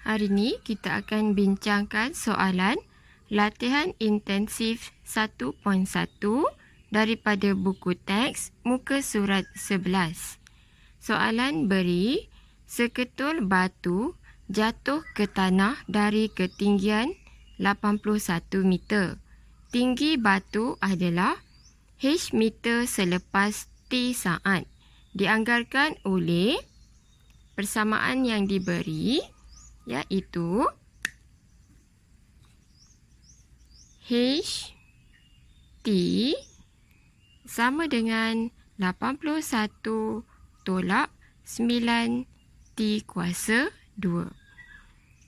Hari ini kita akan bincangkan soalan latihan intensif 1.1 daripada buku teks muka surat 11. Soalan beri, seketul batu jatuh ke tanah dari ketinggian 81 meter. Tinggi batu adalah H meter selepas T saat. Dianggarkan oleh persamaan yang diberi, iaitu H T sama dengan 81 tolak 9 T kuasa 2.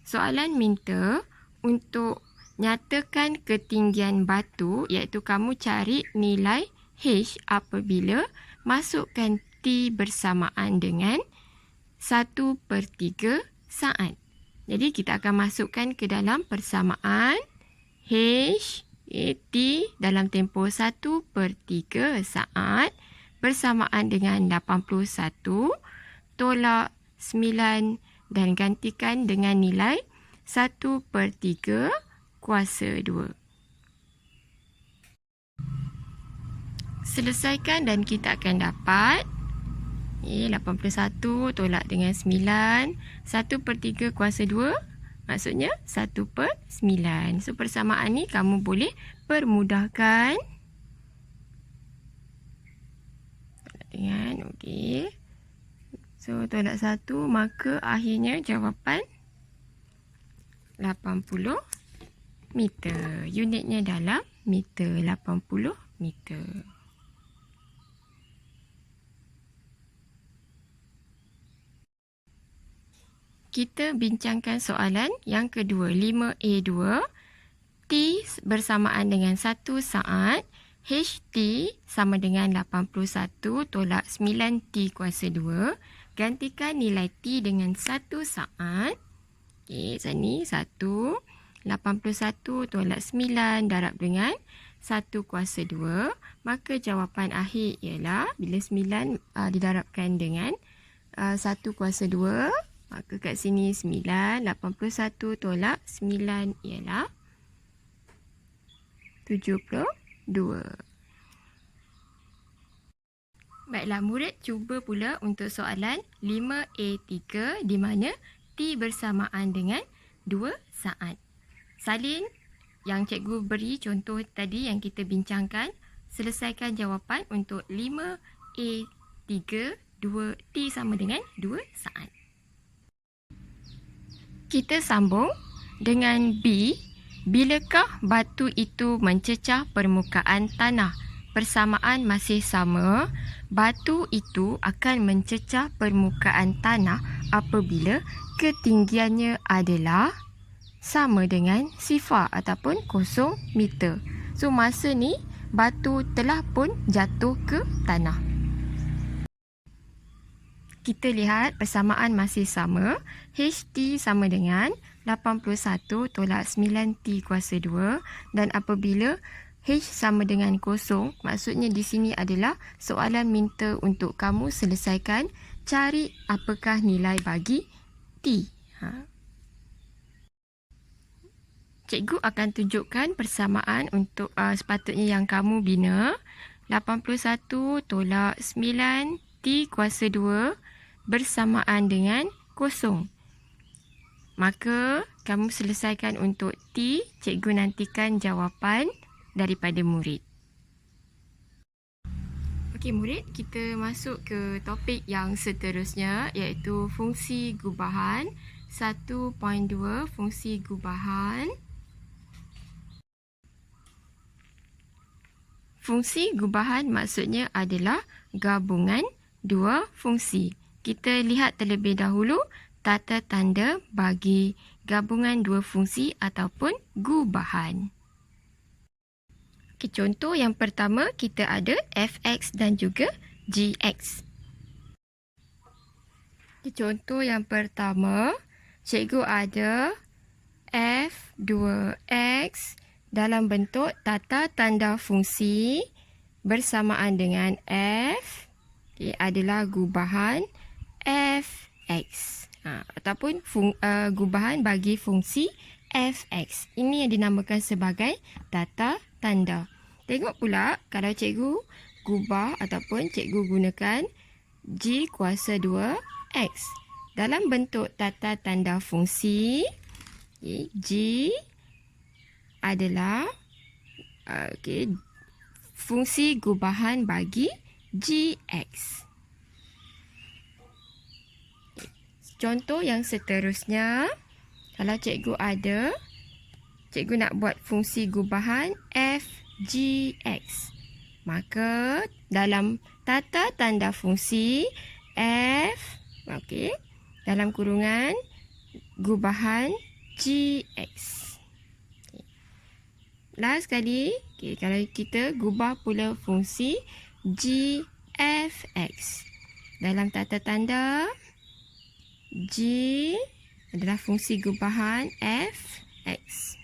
Soalan minta untuk nyatakan ketinggian batu, iaitu kamu cari nilai H apabila masukkan T bersamaan dengan 1/3 saat. Jadi kita akan masukkan ke dalam persamaan H T dalam tempoh 1/3 saat bersamaan dengan 81 tolak 9 dan gantikan dengan nilai 1/3 kuasa 2. Selesaikan dan kita akan dapat 81 tolak dengan 9, 1/3 kuasa 2, maksudnya 1/9. So, persamaan ni kamu boleh permudahkan. Dengan, okey. So, tolak 1, maka akhirnya jawapan 80 meter. Unitnya dalam meter, 80 meter. Kita bincangkan soalan yang kedua, 5A2. T bersamaan dengan 1 saat. HT sama dengan 81 tolak 9T kuasa 2. Gantikan nilai T dengan 1 saat. Okey, sini 1. 81 tolak 9 darab dengan 1 kuasa 2. Maka jawapan akhir ialah bila 9 didarabkan dengan 1 kuasa 2. Maka kat sini 9, 81 tolak 9 ialah 72. Baiklah, murid cuba pula untuk soalan 5A3 di mana T bersamaan dengan 2 saat. Salin yang cikgu beri contoh tadi yang kita bincangkan, selesaikan jawapan untuk 5A3, T sama dengan 2 saat. Kita sambung dengan B. Bilakah batu itu mencecah permukaan tanah? Persamaan masih sama. Batu itu akan mencecah permukaan tanah apabila ketinggiannya adalah sama dengan 0 ataupun 0 meter. So, masa ni batu telah pun jatuh ke tanah. Kita lihat persamaan masih sama. HT sama dengan 81 tolak 9T kuasa 2. Dan apabila H sama dengan 0, maksudnya di sini adalah soalan minta untuk kamu selesaikan cari apakah nilai bagi T. Cikgu akan tunjukkan persamaan untuk sepatutnya yang kamu bina. 81 tolak 9T kuasa 2 bersamaan dengan 0. Maka kamu selesaikan untuk T, cikgu nantikan jawapan daripada murid. Okey murid, kita masuk ke topik yang seterusnya, iaitu fungsi gubahan. 1.2 fungsi gubahan. Fungsi gubahan maksudnya adalah gabungan dua fungsi. Kita lihat terlebih dahulu tata tanda bagi gabungan dua fungsi ataupun gubahan. Okay, contoh yang pertama kita ada fx dan juga gx. Okay, contoh yang pertama, cikgu ada f2x dalam bentuk tata tanda fungsi bersamaan dengan f adalah gubahan fx. ataupun gubahan bagi fungsi f(x). Ini yang dinamakan sebagai tata tanda. Tengok pula kalau cikgu gubah ataupun cikgu gunakan G kuasa 2x. Dalam bentuk tata tanda fungsi, G adalah fungsi gubahan bagi Gx. Contoh yang seterusnya, kalau cikgu nak buat fungsi gubahan f(gx). Maka dalam tata tanda fungsi f, dalam kurungan gubahan gx. Last sekali, kalau kita gubah pula fungsi gfx. Dalam tata tanda G adalah fungsi gubahan fx.